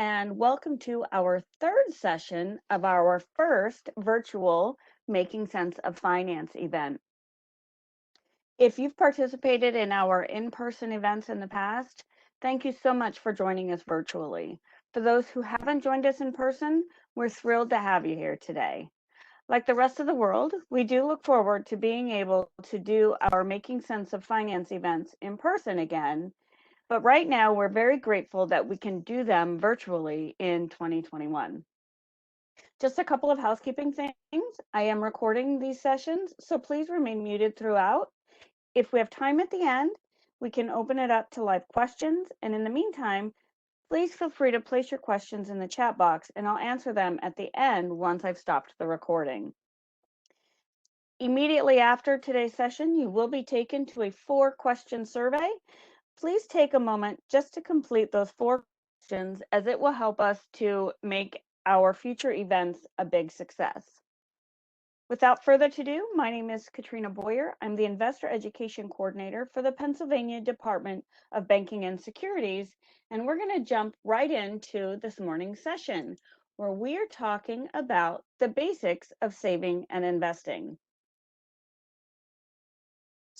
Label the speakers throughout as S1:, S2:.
S1: and welcome to our third session of our first virtual Making Sense of Finance event. If you've participated in our in-person events in the past, thank you so much for joining us virtually. For those who haven't joined us in person, we're thrilled to have you here today. Like the rest of the world, we do look forward to being able to do our Making Sense of Finance events in person again. But right now, we're very grateful that we can do them virtually in 2021. Just a couple of housekeeping things. I am recording these sessions, so please remain muted throughout. If we have time at the end, we can open it up to live questions. And in the meantime, please feel free to place your questions in the chat box and I'll answer them at the end once I've stopped the recording. Immediately after today's session, you will be taken to a 4-question survey. Please take a moment just to complete those 4 questions, as it will help us to make our future events a big success. Without further ado, my name is Katrina Boyer. I'm the Investor Education Coordinator for the Pennsylvania Department of Banking and Securities, and we're going to jump right into this morning's session, where we are talking about the basics of saving and investing.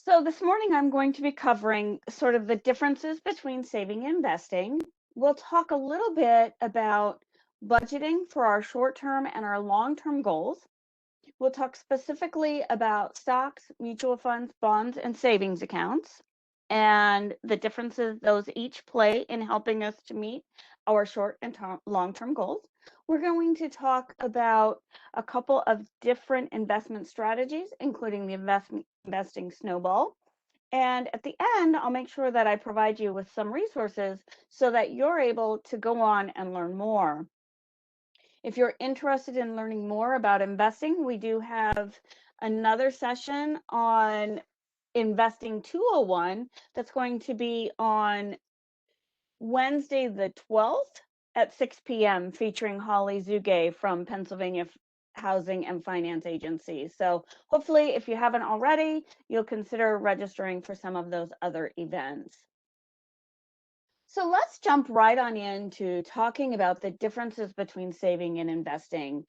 S1: So this morning, I'm going to be covering sort of the differences between saving and investing. We'll talk a little bit about budgeting for our short-term and our long-term goals. We'll talk specifically about stocks, mutual funds, bonds, and savings accounts, and the differences those each play in helping us to meet our short and long-term goals. We're going to talk about a couple of different investment strategies, including the investing Snowball. And at the end, I'll make sure that I provide you with some resources so that you're able to go on and learn more. If you're interested in learning more about investing, we do have another session on Investing 201 that's going to be on Wednesday the 12th at 6 p.m. featuring Holly Zugay from Pennsylvania Housing and Finance Agency. So hopefully, if you haven't already, you'll consider registering for some of those other events. So let's jump right on into talking about the differences between saving and investing.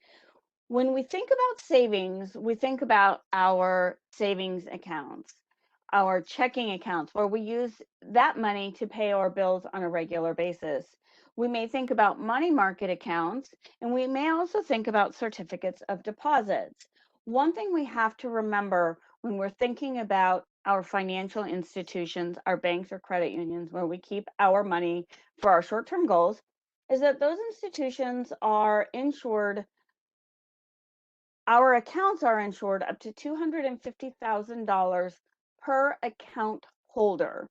S1: When we think about savings, we think about our savings accounts, our checking accounts, where we use that money to pay our bills on a regular basis. We may think about money market accounts, and we may also think about certificates of deposits. One thing we have to remember when we're thinking about our financial institutions, our banks or credit unions, where we keep our money for our short-term goals, is that those institutions are insured. Our accounts are insured up to $250,000 per account holder.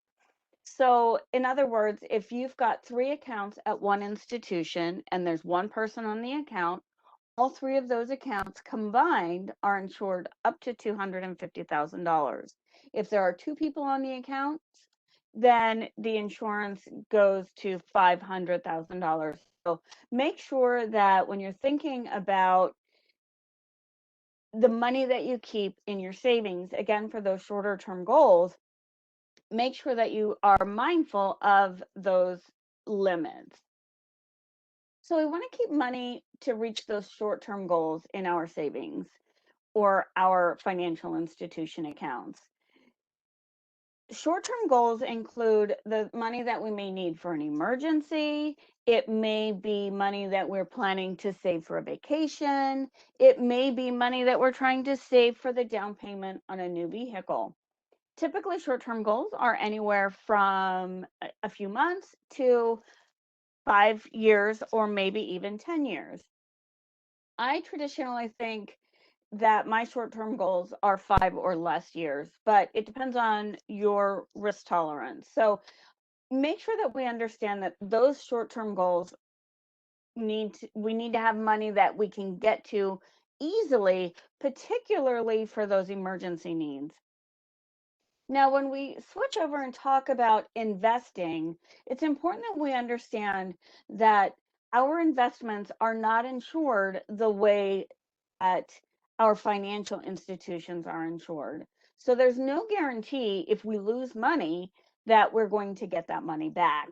S1: So in other words, if you've got 3 accounts at one institution and there's one person on the account, all 3 of those accounts combined are insured up to $250,000. If there are 2 people on the accounts, then the insurance goes to $500,000. So make sure that when you're thinking about the money that you keep in your savings, again, for those shorter term goals, make sure that you are mindful of those limits. So we want to keep money to reach those short term goals in our savings or our financial institution accounts. Short-term goals include the money that we may need for an emergency. It may be money that we're planning to save for a vacation. It may be money that we're trying to save for the down payment on a new vehicle. Typically, short-term goals are anywhere from a few months to 5 years or maybe even 10 years. I traditionally think that my short-term goals are 5 or less years, but it depends on your risk tolerance. So make sure that we understand that those short-term goals we need to have money that we can get to easily, particularly for those emergency needs. Now, when we switch over and talk about investing, it's important that we understand that our investments are not insured the way that our financial institutions are insured. So there's no guarantee if we lose money that we're going to get that money back.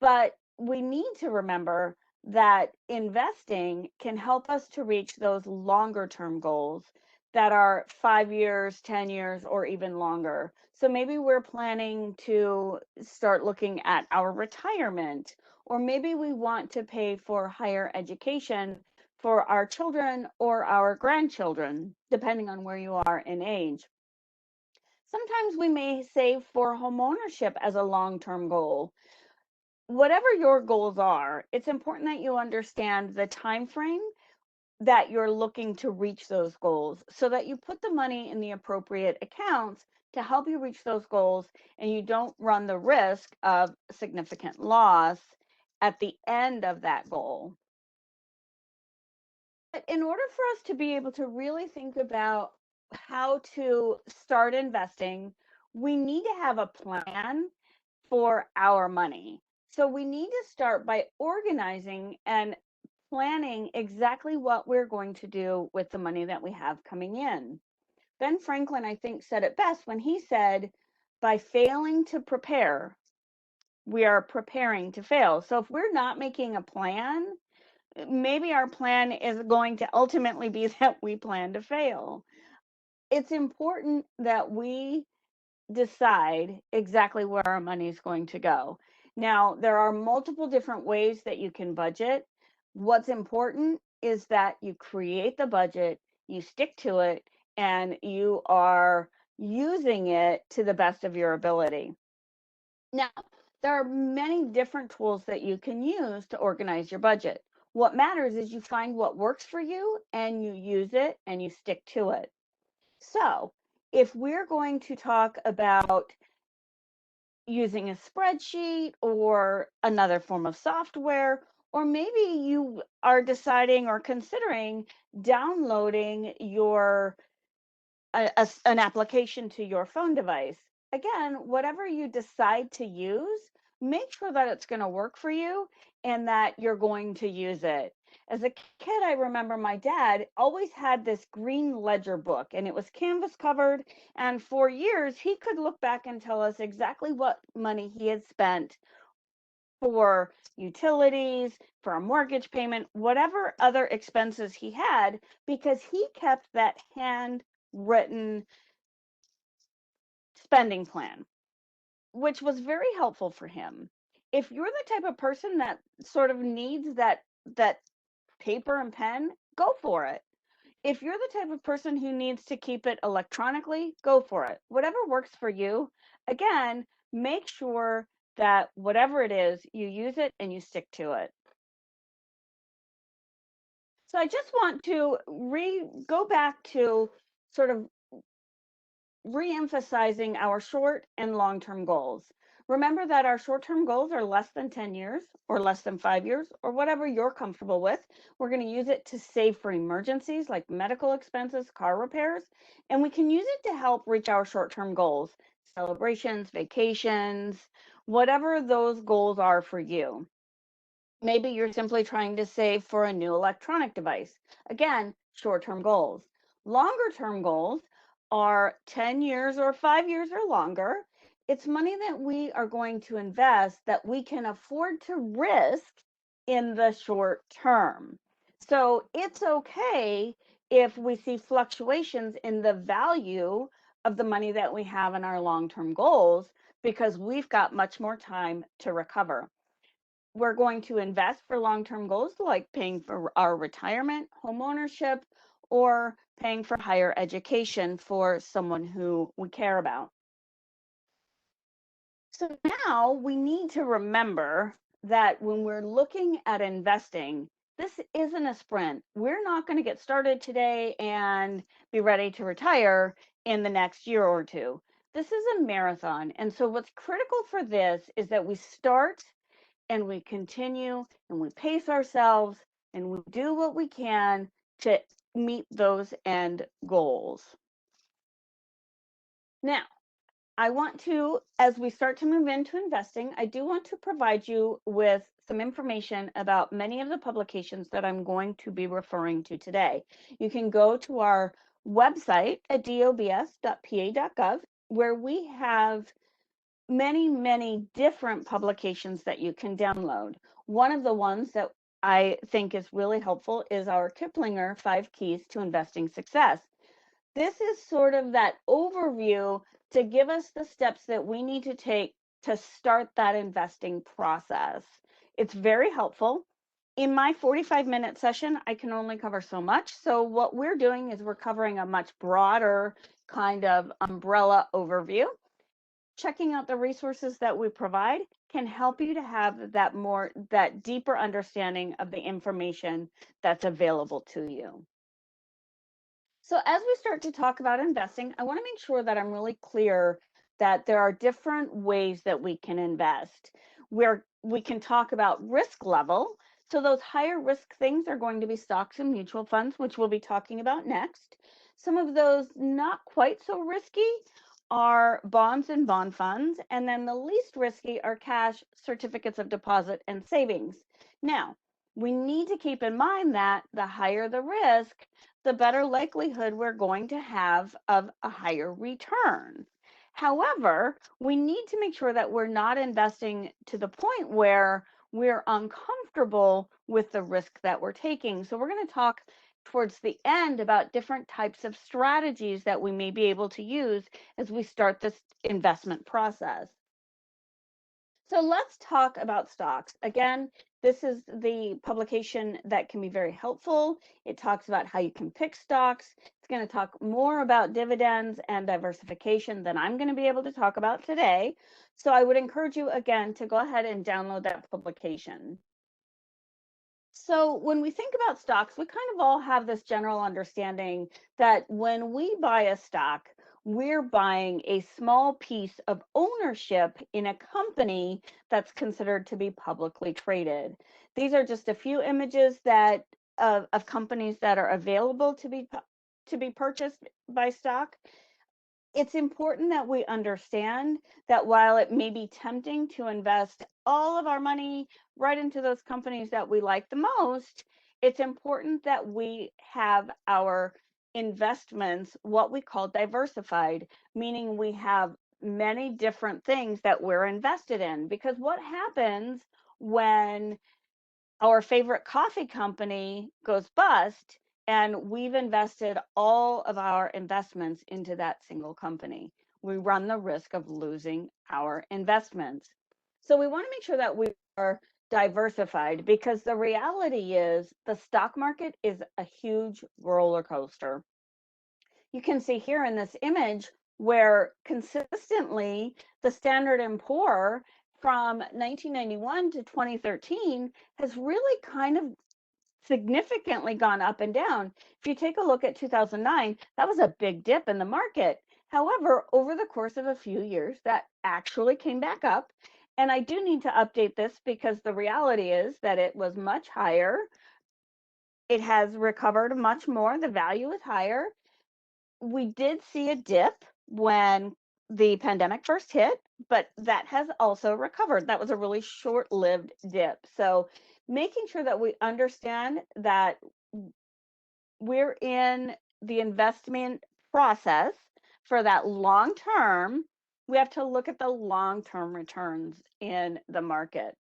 S1: But we need to remember that investing can help us to reach those longer term goals that are 5 years, 10 years, or even longer. So maybe we're planning to start looking at our retirement, or maybe we want to pay for higher education for our children or our grandchildren, depending on where you are in age. Sometimes we may save for homeownership as a long term goal. Whatever your goals are, it's important that you understand the time frame that you're looking to reach those goals so that you put the money in the appropriate accounts to help you reach those goals and you don't run the risk of significant loss at the end of that goal. But in order for us to be able to really think about how to start investing, we need to have a plan for our money. So we need to start by organizing and planning exactly what we're going to do with the money that we have coming in. Ben Franklin, I think, said it best when he said, by failing to prepare, we are preparing to fail. So if we're not making a plan, maybe our plan is going to ultimately be that we plan to fail. It's important that we decide exactly where our money is going to go. Now, there are multiple different ways that you can budget. What's important is that you create the budget, you stick to it, and you are using it to the best of your ability. Now, there are many different tools that you can use to organize your budget. What matters is you find what works for you and you use it and you stick to it. So, if we're going to talk about using a spreadsheet or another form of software, or maybe you are deciding or considering downloading an application to your phone device. Again, whatever you decide to use, make sure that it's going to work for you and that you're going to use it. As a kid, I remember my dad always had this green ledger book and it was canvas covered. And for years, he could look back and tell us exactly what money he had spent for utilities, for a mortgage payment, whatever other expenses he had, because he kept that handwritten spending plan, which was very helpful for him. If you're the type of person that sort of needs that paper and pen, go for it. If you're the type of person who needs to keep it electronically, go for it. Whatever works for you. Again, make sure that whatever it is, you use it and you stick to it. So I just want to go back to sort of re-emphasizing our short and long-term goals. Remember that our short-term goals are less than 10 years or less than 5 years or whatever you're comfortable with. We're going to use it to save for emergencies like medical expenses, car repairs, and we can use it to help reach our short-term goals, celebrations, vacations, whatever those goals are for you. Maybe you're simply trying to save for a new electronic device. Again, short-term goals. Longer-term goals are 10 years or 5 years or longer. It's money that we are going to invest that we can afford to risk in the short term. So it's okay if we see fluctuations in the value of the money that we have in our long-term goals because we've got much more time to recover. We're going to invest for long-term goals like paying for our retirement, home ownership, or paying for higher education for someone who we care about. So now we need to remember that when we're looking at investing, this isn't a sprint. We're not going to get started today and be ready to retire in the next year or two. This is a marathon. And so what's critical for this is that we start and we continue and we pace ourselves and we do what we can to meet those end goals. Now, I want to, as we start to move into investing, I do want to provide you with some information about many of the publications that I'm going to be referring to today. You can go to our website at dobs.pa.gov, where we have many different publications that you can download. One of the ones that I think is really helpful is our Kiplinger 5 Keys to Investing Success. This is sort of that overview to give us the steps that we need to take to start that investing process. It's very helpful. In my 45-minute session, I can only cover so much. So what we're doing is we're covering a much broader kind of umbrella overview. Checking out the resources that we provide can help you to have that deeper understanding of the information that's available to you. So as we start to talk about investing, I want to make sure that I'm really clear that there are different ways that we can invest, where we can talk about risk level. So those higher risk things are going to be stocks and mutual funds, which we'll be talking about next. Some of those not quite so risky are bonds and bond funds. And then the least risky are cash, certificates of deposit, and savings. Now, we need to keep in mind that the higher the risk, the better likelihood we're going to have of a higher return. However, we need to make sure that we're not investing to the point where we're uncomfortable with the risk that we're taking. So we're going to talk towards the end about different types of strategies that we may be able to use as we start this investment process. So let's talk about stocks. Again, this is the publication that can be very helpful. It talks about how you can pick stocks. It's going to talk more about dividends and diversification than I'm going to be able to talk about today. So I would encourage you again to go ahead and download that publication. So when we think about stocks, we kind of all have this general understanding that when we buy a stock, we're buying a small piece of ownership in a company that's considered to be publicly traded. These are just a few images that of companies that are available to be purchased by stock. It's important that we understand that while it may be tempting to invest all of our money right into those companies that we like the most, it's important that we have our investments what we call diversified, meaning we have many different things that we're invested in. Because what happens when our favorite coffee company goes bust and we've invested all of our investments into that single company? We run the risk of losing our investments. So we want to make sure that we are diversified, because the reality is the stock market is a huge roller coaster. You can see here in this image where consistently the Standard & Poor from 1991 to 2013 has really kind of significantly gone up and down. If you take a look at 2009, that was a big dip in the market. However, over the course of a few years, that actually came back up. And I do need to update this because the reality is that it was much higher. It has recovered much more. The value is higher. We did see a dip when the pandemic first hit, but that has also recovered. That was a really short-lived dip. So making sure that we understand that we're in the investment process for that long term, we have to look at the long-term returns in the market.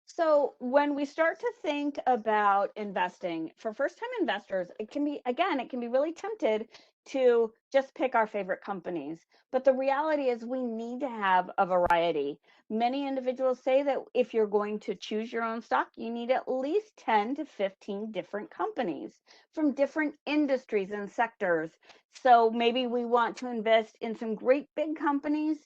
S1: So when we start to think about investing for first-time investors, it can be, again, it can be really tempted to just pick our favorite companies. But the reality is we need to have a variety. Many individuals say that if you're going to choose your own stock, you need at least 10 to 15 different companies from different industries and sectors. So maybe we want to invest in some great big companies,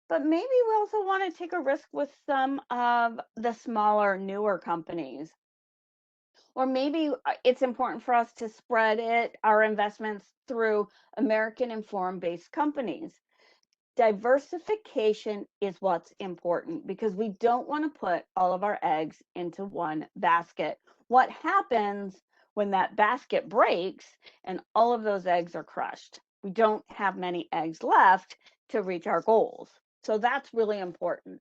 S1: but maybe we also want to take a risk with some of the smaller, newer companies. Or maybe it's important for us to spread our investments through American and foreign-based companies. Diversification is what's important, because we don't want to put all of our eggs into one basket. What happens when that basket breaks and all of those eggs are crushed? We don't have many eggs left to reach our goals. So that's really important.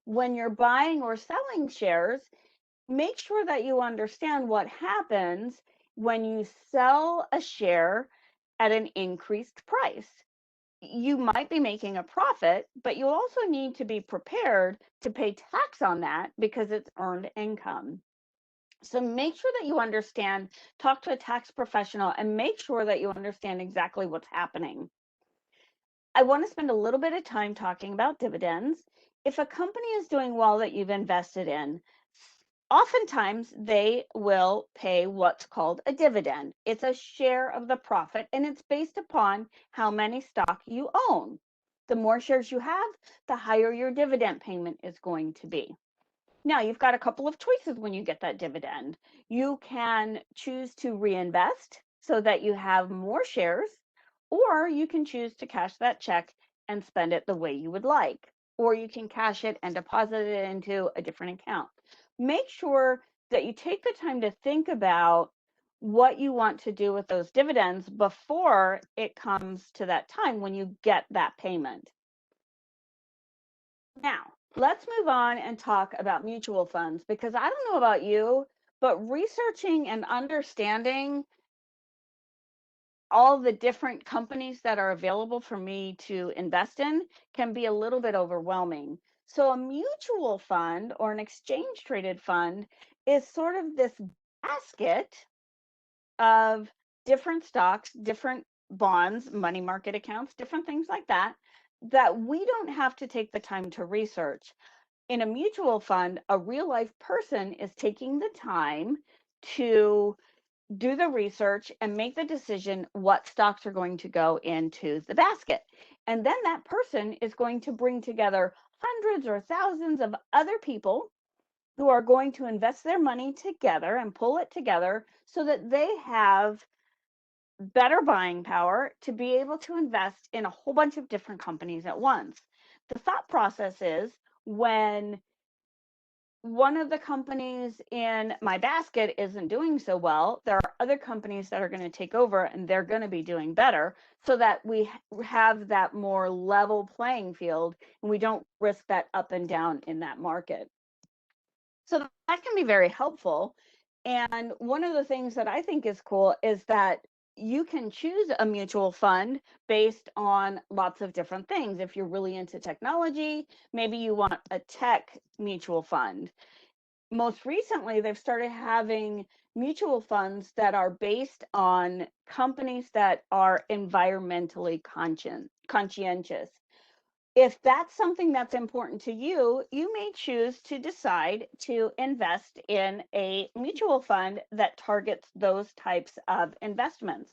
S1: When you're buying or selling shares, make sure that you understand what happens when you sell a share at an increased price. you might be making a profit, but you also need to be prepared to pay tax on that because it's earned income. So make sure that you understand, talk to a tax professional, and make sure that you understand exactly what's happening. I want to spend a little bit of time talking about dividends. If a company is doing well that you've invested in, oftentimes they will pay what's called a dividend. It's a share of the profit, and it's based upon how many stock you own. The more shares you have, the higher your dividend payment is going to be. Now, you've got a couple of choices when you get that dividend. You can choose to reinvest so that you have more shares, or you can choose to cash that check and spend it the way you would like, or you can cash it and deposit it into a different account. Make sure that you take the time to think about what you want to do with those dividends before it comes to that time when you get that payment. Now, let's move on and talk about mutual funds, because I don't know about you, but researching and understanding all the different companies that are available for me to invest in can be a little bit overwhelming. So a mutual fund or an exchange traded fund is sort of this basket of different stocks, different bonds, money market accounts, different things like that, that we don't have to take the time to research. In a mutual fund, a real life person is taking the time to do the research and make the decision what stocks are going to go into the basket. And then that person is going to bring together hundreds or thousands of other people who are going to invest their money together and pull it together so that they have better buying power to be able to invest in a whole bunch of different companies at once. The thought process is, when one of the companies in my basket isn't doing so well, there are other companies that are going to take over and they're going to be doing better, so that we have that more level playing field and we don't risk that up and down in that market. So that can be very helpful. And one of the things that I think is cool is that you can choose a mutual fund based on lots of different things. If you're really into technology, maybe you want a tech mutual fund. Most recently, they've started having mutual funds that are based on companies that are environmentally conscientious. If that's something that's important to you, you may choose to decide to invest in a mutual fund that targets those types of investments.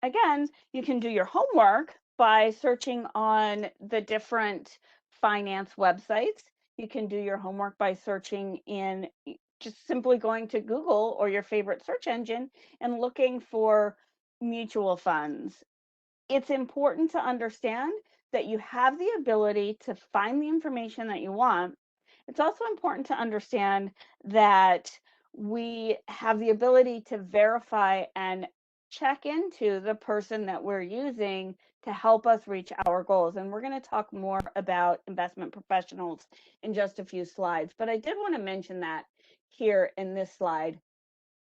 S1: Again, you can do your homework by searching on the different finance websites. You can do your homework by searching in, just simply going to Google or your favorite search engine and looking for mutual funds. It's important to understand that you have the ability to find the information that you want. It's also important to understand that we have the ability to verify and check into the person that we're using to help us reach our goals. And we're going to talk more about investment professionals in just a few slides, but I did want to mention that here in this slide.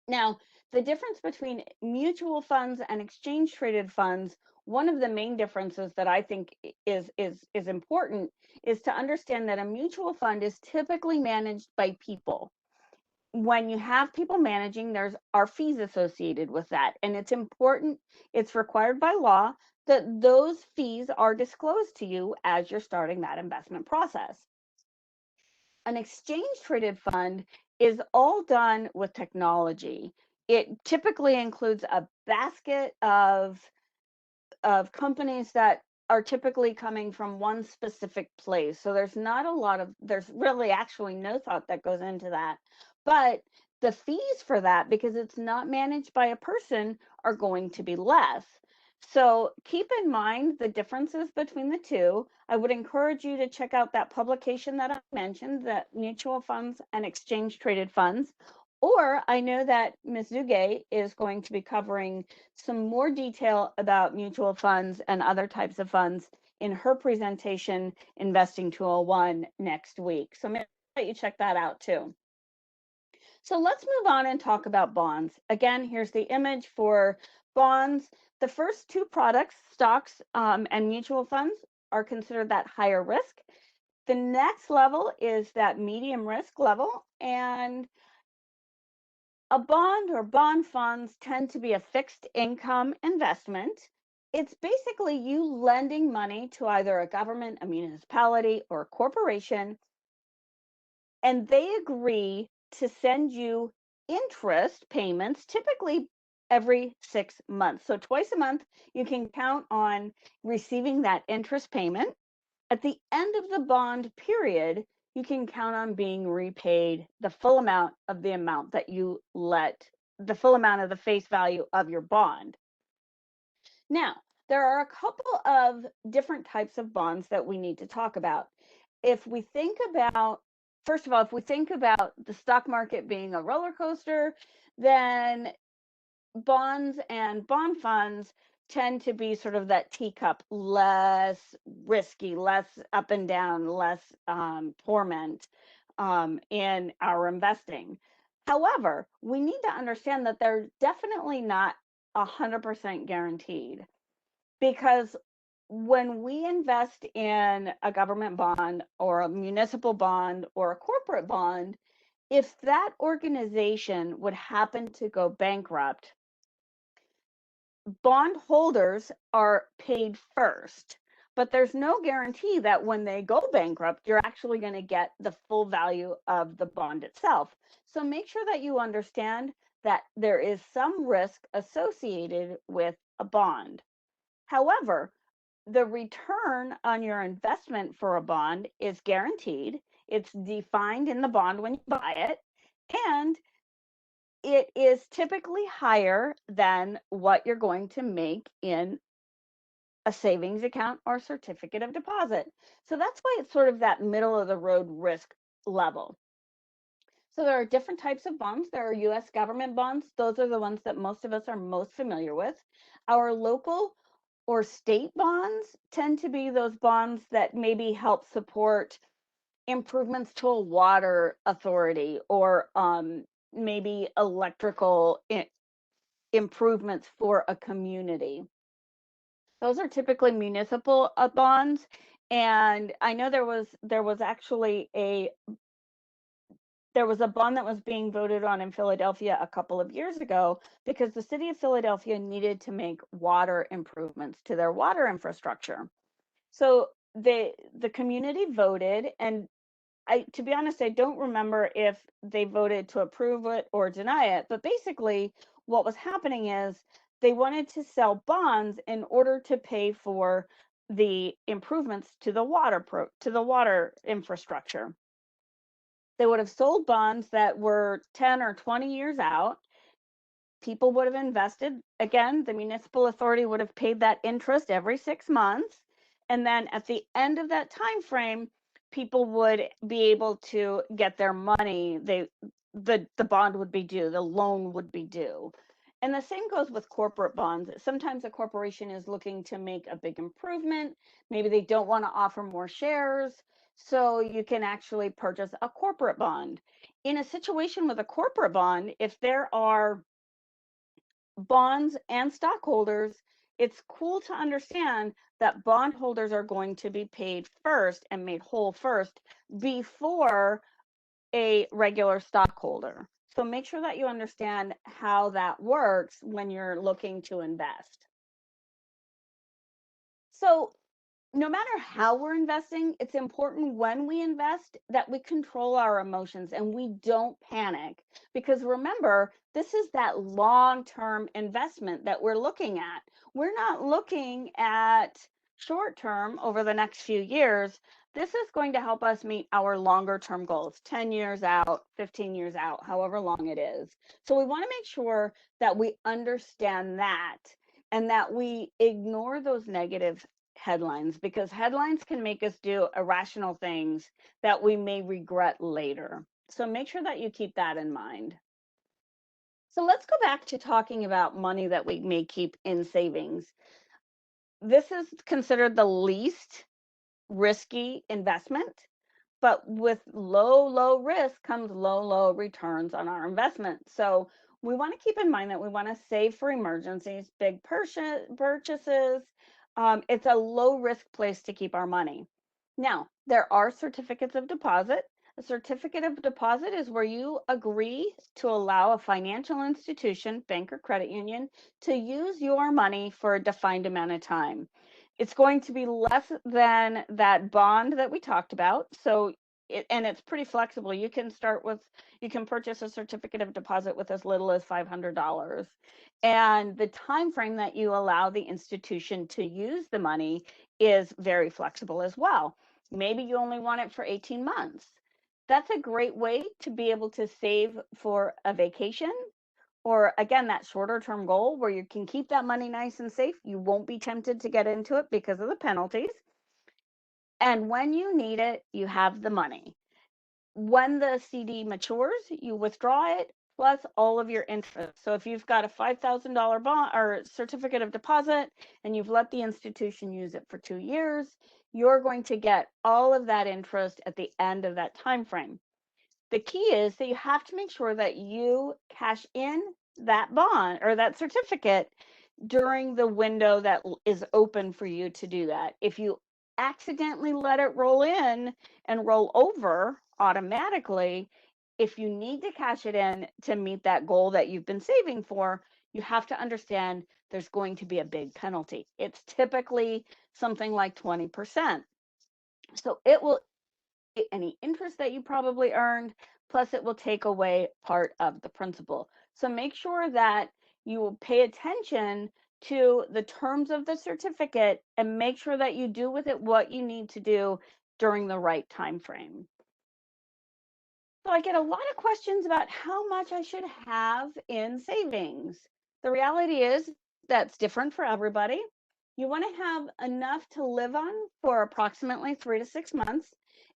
S1: Now, the difference between mutual funds and exchange traded funds, one of the main differences that I think is important is to understand that a mutual fund is typically managed by people. When you have people managing, there are fees associated with that, and it's important, it's required by law that those fees are disclosed to you as you're starting that investment process. An exchange traded fund is all done with technology. It typically includes a basket of companies that are typically coming from one specific place. So there's really actually no thought that goes into that. But the fees for that, because it's not managed by a person, are going to be less. So keep in mind the differences between the two. I would encourage you to check out that publication that I mentioned, that mutual funds and exchange traded funds. Or I know that Ms. Zuge is going to be covering some more detail about mutual funds and other types of funds in her presentation, Investing 201, next week. So make sure that you check that out too. So let's move on and talk about bonds. Again, here's the image for bonds, the first two products, stocks and mutual funds, are considered that higher risk. The next level is that medium risk level, and a bond or bond funds tend to be a fixed income investment. It's basically you lending money to either a government, a municipality, or a corporation, and they agree to send you interest payments, typically every 6 months. So twice a month, you can count on receiving that interest payment. At the end of the bond period, you can count on being repaid the full amount of the amount that you let, the full amount of the face value of your bond. Now, there are a couple of different types of bonds that we need to talk about. If we think about, first of all, if we think about the stock market being a roller coaster, then bonds and bond funds tend to be sort of that teacup, less risky, less up and down, less torment in our investing. However, we need to understand that they're definitely not 100% guaranteed, because when we invest in a government bond or a municipal bond or a corporate bond, if that organization would happen to go bankrupt, bond holders are paid first, but there's no guarantee that when they go bankrupt, you're actually going to get the full value of the bond itself. So make sure that you understand that there is some risk associated with a bond. However, the return on your investment for a bond is guaranteed. It's defined in the bond when you buy it, and it is typically higher than what you're going to make in a savings account or certificate of deposit. So that's why it's sort of that middle of the road risk level. So there are different types of bonds. There are US government bonds. Those are the ones that most of us are most familiar with. Our local or state bonds tend to be those bonds that maybe help support improvements to a water authority, or maybe electrical improvements for a community. Those are typically municipal bonds. And I know there was actually there was a bond that was being voted on in Philadelphia a couple of years ago because the city of Philadelphia needed to make water improvements to their water infrastructure. So the community voted, and to be honest, I don't remember if they voted to approve it or deny it, but basically what was happening is they wanted to sell bonds in order to pay for the improvements to the water infrastructure. They would have sold bonds that were 10 or 20 years out. People would have invested. Again, the municipal authority would have paid that interest every 6 months. And then at the end of that time frame, people would be able to get their money. The bond would be due, the loan would be due. And the same goes with corporate bonds. Sometimes a corporation is looking to make a big improvement. Maybe they don't want to offer more shares. So you can actually purchase a corporate bond. In a situation with a corporate bond, if there are bonds and stockholders, it's cool to understand that bondholders are going to be paid first and made whole first before a regular stockholder. So make sure that you understand how that works when you're looking to invest. So no matter how we're investing, it's important when we invest that we control our emotions and we don't panic. Because remember, this is that long-term investment that we're looking at. We're not looking at short-term over the next few years. This is going to help us meet our longer-term goals, 10 years out, 15 years out, however long it is. So we want to make sure that we understand that and that we ignore those negative headlines, because headlines can make us do irrational things that we may regret later. So make sure that you keep that in mind. So let's go back to talking about money that we may keep in savings. This is considered the least risky investment, but with low risk comes low returns on our investment. So we want to keep in mind that we want to save for emergencies, big purchases. It's a low risk place to keep our money. Now, there are certificates of deposit. A certificate of deposit is where you agree to allow a financial institution, bank or credit union, to use your money for a defined amount of time. It's going to be less than that bond that we talked about. So and it's pretty flexible. You can purchase a certificate of deposit with as little as $500. And the time frame that you allow the institution to use the money is very flexible as well. Maybe you only want it for 18 months. That's a great way to be able to save for a vacation, or again, that shorter term goal where you can keep that money nice and safe. You won't be tempted to get into it because of the penalties. And when you need it, you have the money. When the CD matures, you withdraw it plus all of your interest. So if you've got a $5,000 bond or certificate of deposit and you've let the institution use it for 2 years, you're going to get all of that interest at the end of that time frame. The key is that you have to make sure that you cash in that bond or that certificate during the window that is open for you to do that. If you accidentally let it roll in and roll over automatically, if you need to cash it in to meet that goal that you've been saving for, you have to understand there's going to be a big penalty. It's typically something like 20%. So it will any interest that you probably earned, plus it will take away part of the principal. So make sure that you will pay attention to the terms of the certificate and make sure that you do with it what you need to do during the right time frame. So I get a lot of questions about how much I should have in savings. The reality is that's different for everybody. You want to have enough to live on for approximately 3 to 6 months.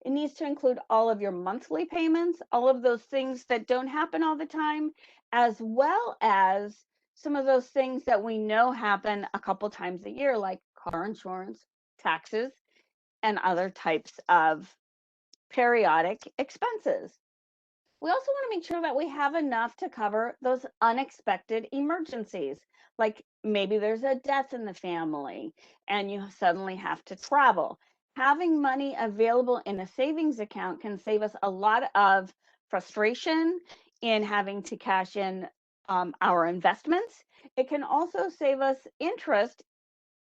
S1: It needs to include all of your monthly payments, all of those things that don't happen all the time, as well as some of those things that we know happen a couple times a year, like car insurance, taxes, and other types of periodic expenses. We also want to make sure that we have enough to cover those unexpected emergencies. Like maybe there's a death in the family and you suddenly have to travel. Having money available in a savings account can save us a lot of frustration in having to cash in our investments. It can also save us interest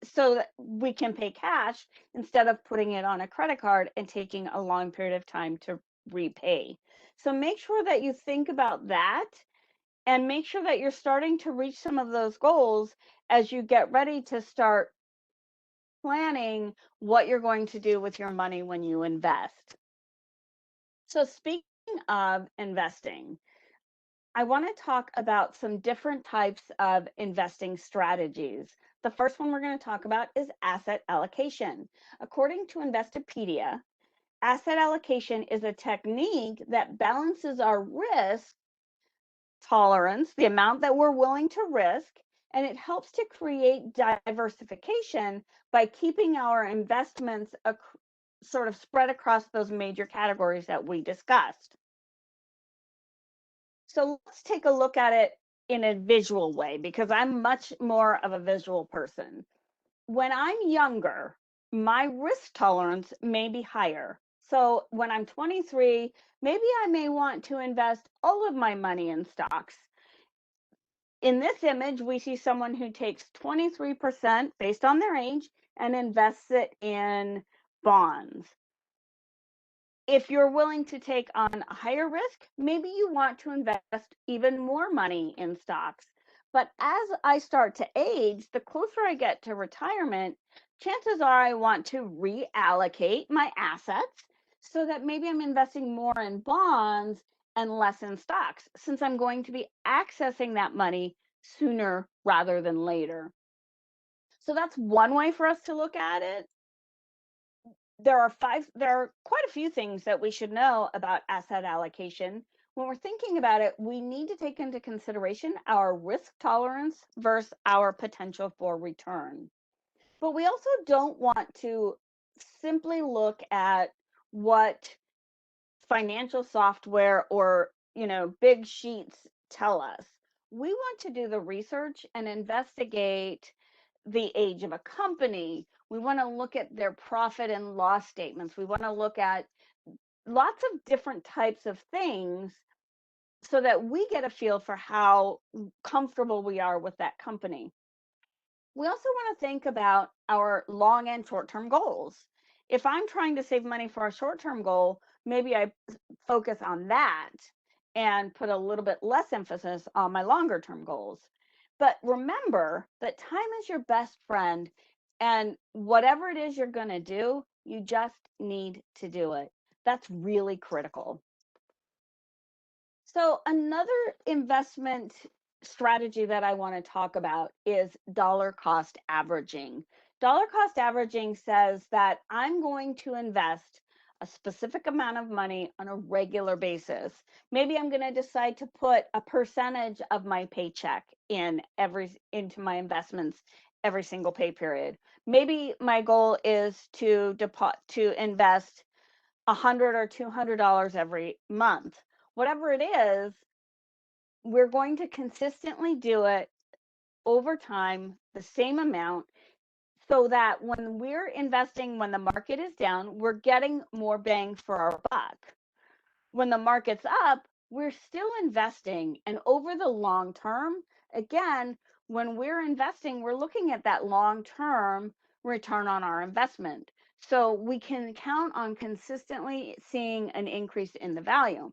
S1: so that we can pay cash instead of putting it on a credit card and taking a long period of time to repay. So make sure that you think about that and make sure that you're starting to reach some of those goals as you get ready to start planning what you're going to do with your money when you invest. So speaking of investing, I want to talk about some different types of investing strategies. The first one we're going to talk about is asset allocation. According to Investopedia, asset allocation is a technique that balances our risk tolerance, the amount that we're willing to risk, and it helps to create diversification by keeping our investments sort of spread across those major categories that we discussed. So let's take a look at it in a visual way because I'm much more of a visual person. When I'm younger, my risk tolerance may be higher. So when I'm 23, maybe I may want to invest all of my money in stocks. In this image, we see someone who takes 23% based on their age and invests it in bonds. If you're willing to take on a higher risk, maybe you want to invest even more money in stocks. But as I start to age, the closer I get to retirement, chances are I want to reallocate my assets so that maybe I'm investing more in bonds and less in stocks, since I'm going to be accessing that money sooner rather than later. So that's one way for us to look at it. There are quite a few things that we should know about asset allocation. When we're thinking about it, we need to take into consideration our risk tolerance versus our potential for return. But we also don't want to simply look at what financial software or, big sheets tell us. we want to do the research and investigate the age of a company. We want to look at their profit and loss statements. We want to look at lots of different types of things so that we get a feel for how comfortable we are with that company. We also want to think about our long and short-term goals. If I'm trying to save money for a short-term goal, maybe I focus on that and put a little bit less emphasis on my longer-term goals. But remember that time is your best friend, and whatever it is you're going to do, you just need to do it. That's really critical. So another investment strategy that I want to talk about is dollar cost averaging. Dollar cost averaging says that I'm going to invest a specific amount of money on a regular basis. Maybe I'm going to decide to put a percentage of my paycheck into my investments every single pay period. Maybe my goal is to invest $100 or $200 every month. Whatever it is, we're going to consistently do it over time, the same amount, so that when we're investing, when the market is down, we're getting more bang for our buck. When the market's up, we're still investing. And over the long term, again, when we're investing, we're looking at that long term return on our investment. So we can count on consistently seeing an increase in the value.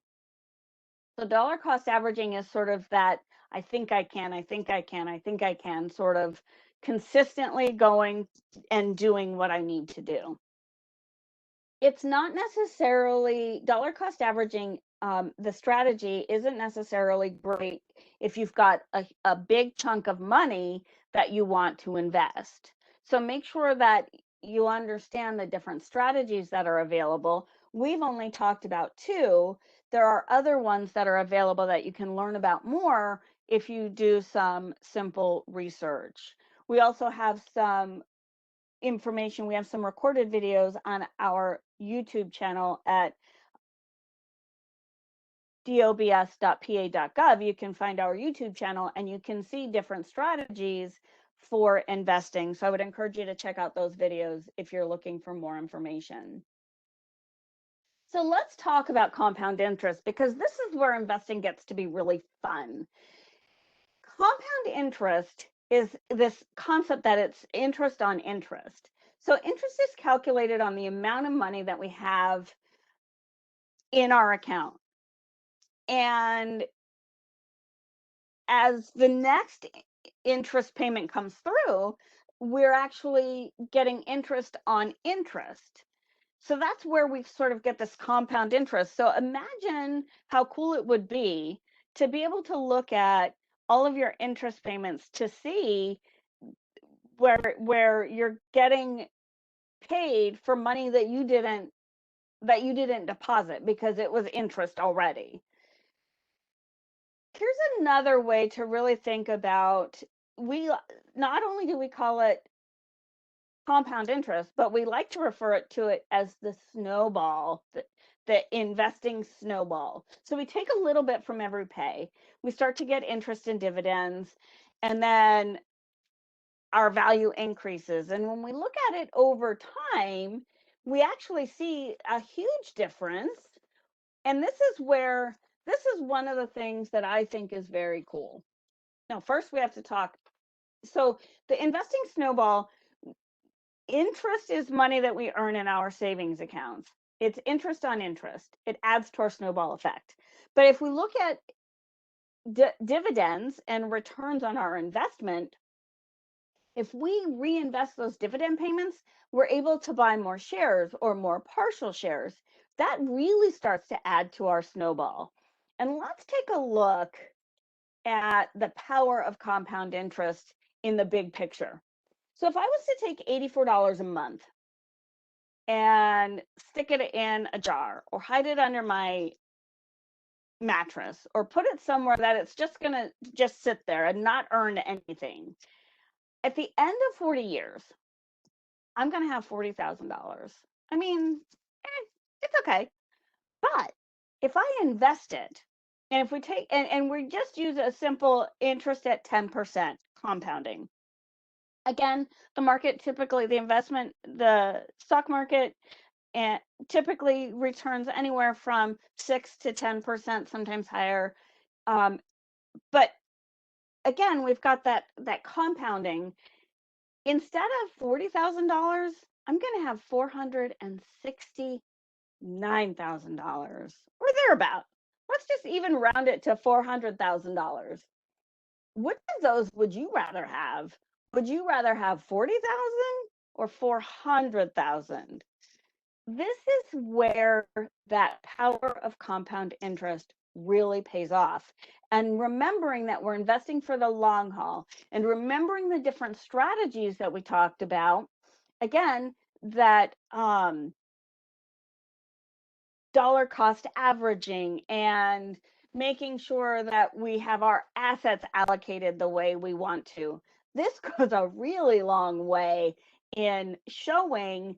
S1: So dollar cost averaging is sort of that I think I can, I think I can, I think I can, sort of consistently going and doing what I need to do. It's not necessarily dollar cost averaging. The strategy isn't necessarily great if you've got a big chunk of money that you want to invest. So make sure that you understand the different strategies that are available. We've only talked about two. There are other ones that are available that you can learn about more if you do some simple research. We also have some information. We have some recorded videos on our YouTube channel at dobs.pa.gov. You can find our YouTube channel and you can see different strategies for investing. So I would encourage you to check out those videos if you're looking for more information. So let's talk about compound interest, because this is where investing gets to be really fun. Compound interest is this concept that it's interest on interest. So interest is calculated on the amount of money that we have in our account. And as the next interest payment comes through, we're actually getting interest on interest. So that's where we sort of get this compound interest. So imagine how cool it would be to be able to look at all of your interest payments to see where you're getting paid for money that you didn't deposit because it was interest already. Here's another way to really think about, we not only do we call it compound interest, but we like to refer to it as the snowball, the investing snowball. So we take a little bit from every pay, we start to get interest and dividends, and then our value increases. And when we look at it over time, we actually see a huge difference. And this is one of the things that I think is very cool. Now, first we have to talk. So the investing snowball, interest is money that we earn in our savings accounts. It's interest on interest. It adds to our snowball effect. But if we look at dividends and returns on our investment, if we reinvest those dividend payments, we're able to buy more shares or more partial shares. That really starts to add to our snowball. And let's take a look at the power of compound interest in the big picture. So if I was to take $84 a month and stick it in a jar or hide it under my mattress or put it somewhere that it's just going to just sit there and not earn anything, at the end of 40 years, I'm going to have $40,000. I mean, it's okay. But if I invest it, And if we take and we just use a simple interest at 10% compounding. Again, the market typically, the stock market and typically returns anywhere from 6 to 10%, sometimes higher. But again, we've got that compounding. Instead of $40,000, I'm going to have $469,000 or thereabout. Let's just even round it to $400,000. Which of those would you rather have? Would you rather have 40,000 or 400,000? This is where that power of compound interest really pays off. And remembering that we're investing for the long haul and remembering the different strategies that we talked about, again, that dollar cost averaging and making sure that we have our assets allocated the way we want to. This goes a really long way in showing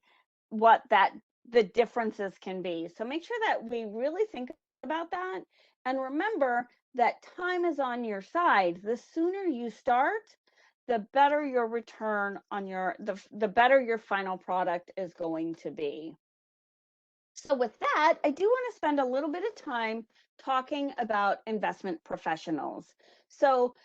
S1: what the differences can be. So make sure that we really think about that and remember that time is on your side. The sooner you start, the better your return on the better your final product is going to be. So with that, I do want to spend a little bit of time talking about investment professionals. So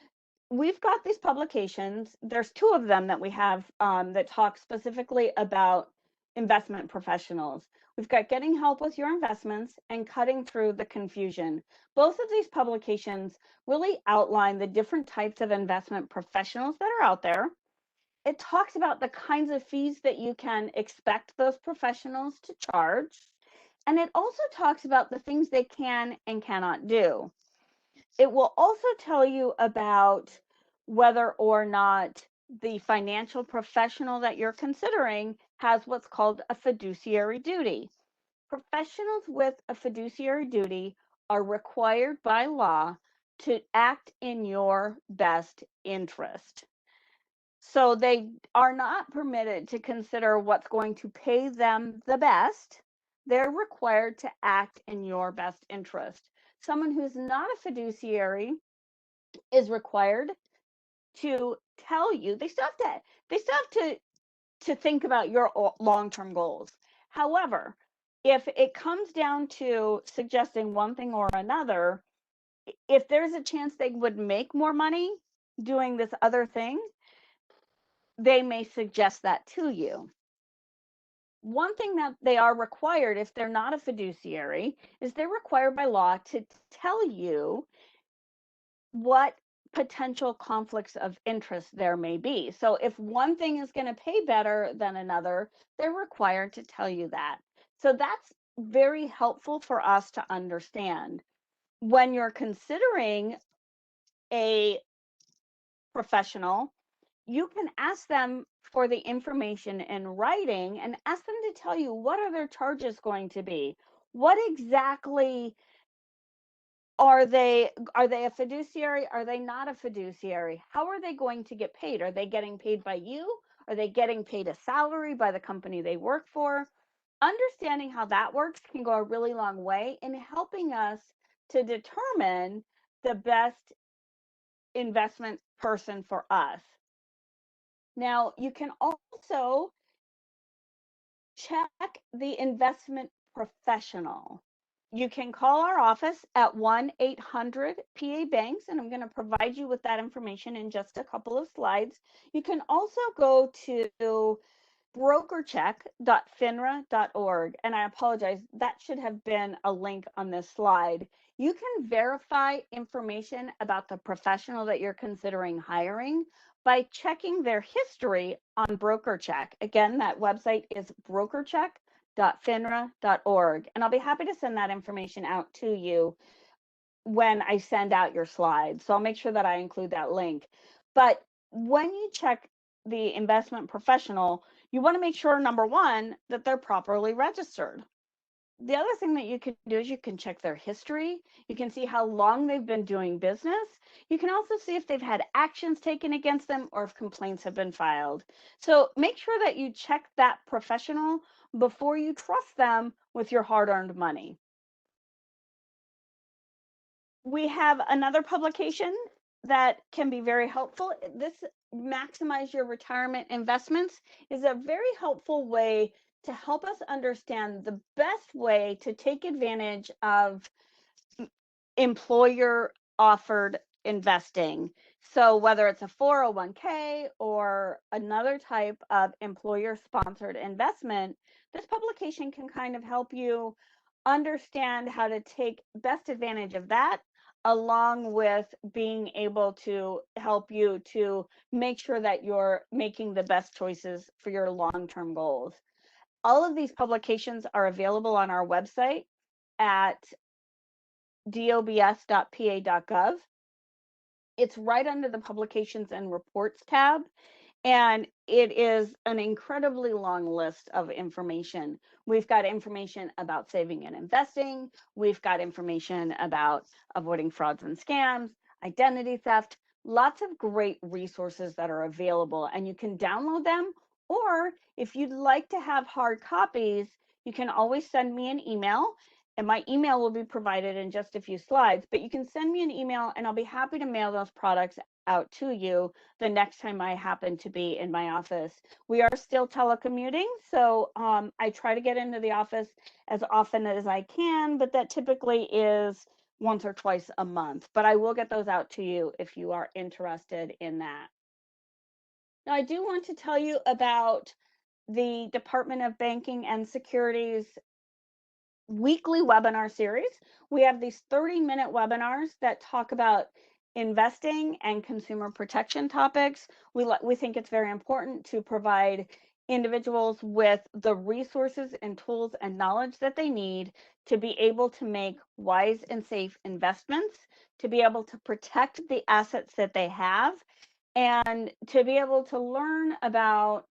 S1: we've got these publications. There's two of them that we have that talk specifically about investment professionals. We've got Getting Help with Your Investments and Cutting Through the Confusion. Both of these publications really outline the different types of investment professionals that are out there. It talks about the kinds of fees that you can expect those professionals to charge. And it also talks about the things they can and cannot do. It will also tell you about whether or not the financial professional that you're considering has what's called a fiduciary duty. Professionals with a fiduciary duty are required by law to act in your best interest. So they are not permitted to consider what's going to pay them the best. They're required to act in your best interest. Someone who's not a fiduciary is required to tell you they still have to think about your long-term goals. However, if it comes down to suggesting one thing or another, if there's a chance they would make more money doing this other thing, they may suggest that to you. One thing that they are required, if they're not a fiduciary, is they're required by law to tell you what potential conflicts of interest there may be. So if one thing is going to pay better than another, they're required to tell you that. So that's very helpful for us to understand. When you're considering a professional, you can ask them for the information in writing and ask them to tell you what are their charges going to be. What exactly are they a fiduciary? Are they not a fiduciary? How are they going to get paid? Are they getting paid by you? Are they getting paid a salary by the company they work for? Understanding how that works can go a really long way in helping us to determine the best investment person for us. Now, you can also check the investment professional. You can call our office at 1-800-PA-BANKS, and I'm going to provide you with that information in just a couple of slides. You can also go to brokercheck.finra.org, and I apologize, that should have been a link on this slide. You can verify information about the professional that you're considering hiring by checking their history on BrokerCheck. Again, that website is brokercheck.finra.org, and I'll be happy to send that information out to you when I send out your slides. So I'll make sure that I include that link. But when you check the investment professional, you want to make sure, number one, that they're properly registered. The other thing that you can do is you can check their history. You can see how long they've been doing business. You can also see if they've had actions taken against them or if complaints have been filed. So make sure that you check that professional before you trust them with your hard-earned money. We have another publication that can be very helpful. This Maximize Your Retirement Investments is a very helpful way to help us understand the best way to take advantage of employer offered investing. So whether it's a 401k or another type of employer sponsored investment, this publication can kind of help you understand how to take best advantage of that, along with being able to help you to make sure that you're making the best choices for your long-term goals. All of these publications are available on our website at dobs.pa.gov. It's right under the Publications and Reports tab, and it is an incredibly long list of information. We've got information about saving and investing. We've got information about avoiding frauds and scams, identity theft, lots of great resources that are available, and you can download them. Or if you'd like to have hard copies, you can always send me an email, and my email will be provided in just a few slides, but you can send me an email and I'll be happy to mail those products out to you the next time I happen to be in my office. We are still telecommuting, so I try to get into the office as often as I can, but that typically is once or twice a month. But I will get those out to you if you are interested in that. Now, I do want to tell you about the Department of Banking and Securities weekly webinar series. We have these 30-minute webinars that talk about investing and consumer protection topics. We think it's very important to provide individuals with the resources and tools and knowledge that they need to be able to make wise and safe investments, to be able to protect the assets that they have, and to be able to learn about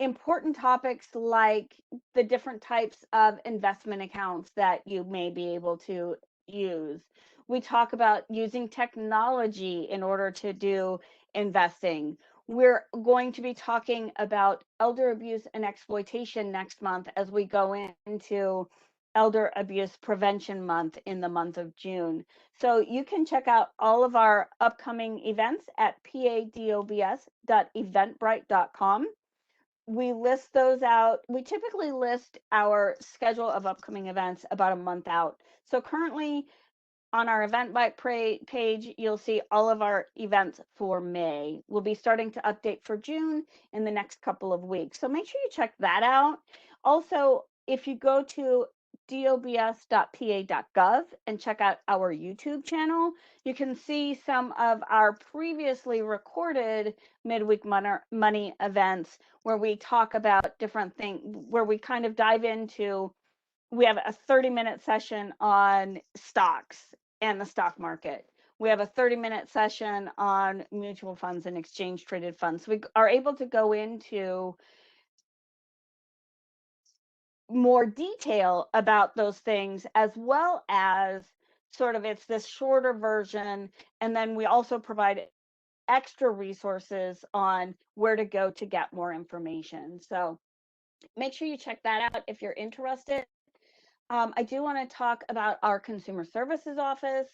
S1: important topics like the different types of investment accounts that you may be able to use. We talk about using technology in order to do investing. We're going to be talking about elder abuse and exploitation next month as we go into Elder Abuse Prevention Month in the month of June. So you can check out all of our upcoming events at padobs.eventbrite.com. We list those out. We typically list our schedule of upcoming events about a month out. So currently on our Eventbrite page, you'll see all of our events for May. We'll be starting to update for June in the next couple of weeks. So make sure you check that out. Also, if you go to dobs.pa.gov and check out our YouTube channel, you can see some of our previously recorded midweek money events where we talk about different things, where we kind of dive into. We have a 30-minute session on stocks and the stock market. We have a 30-minute session on mutual funds and exchange traded funds. We are able to go into more detail about those things, as well as sort of it's this shorter version. And then we also provide extra resources on where to go to get more information. So make sure you check that out if you're interested. I do want to talk about our consumer services office.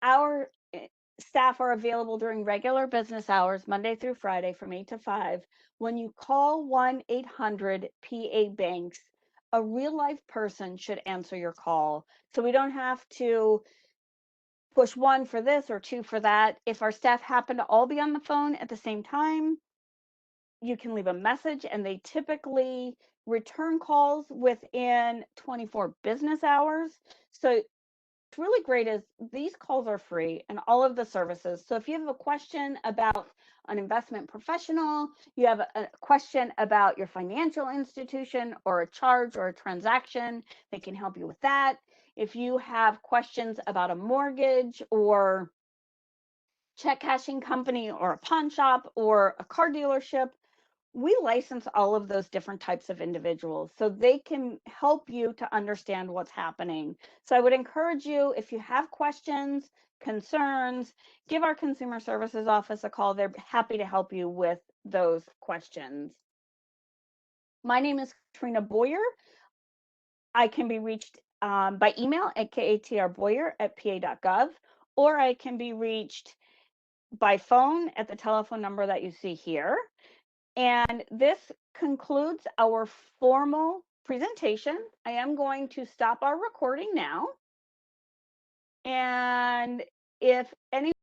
S1: Our staff are available during regular business hours, Monday through Friday from 8 to 5. When you call 1-800-PA-BANKS, a real life person should answer your call. So we don't have to push 1 for this or 2 for that. If our staff happen to all be on the phone at the same time, you can leave a message, and they typically return calls within 24 business hours. So what's really great is these calls are free and all of the services. So if you have a question about an investment professional, you have a question about your financial institution or a charge or a transaction, they can help you with that. If you have questions about a mortgage or check cashing company or a pawn shop or a car dealership, we license all of those different types of individuals so they can help you to understand what's happening. So I would encourage you, if you have questions, concerns, give our consumer services office a call. They're happy to help you with those questions. My name is Katrina Boyer. I can be reached by email at katrboyer@pa.gov, or I can be reached by phone at the telephone number that you see here. And this concludes our formal presentation. I am going to stop our recording now. And if any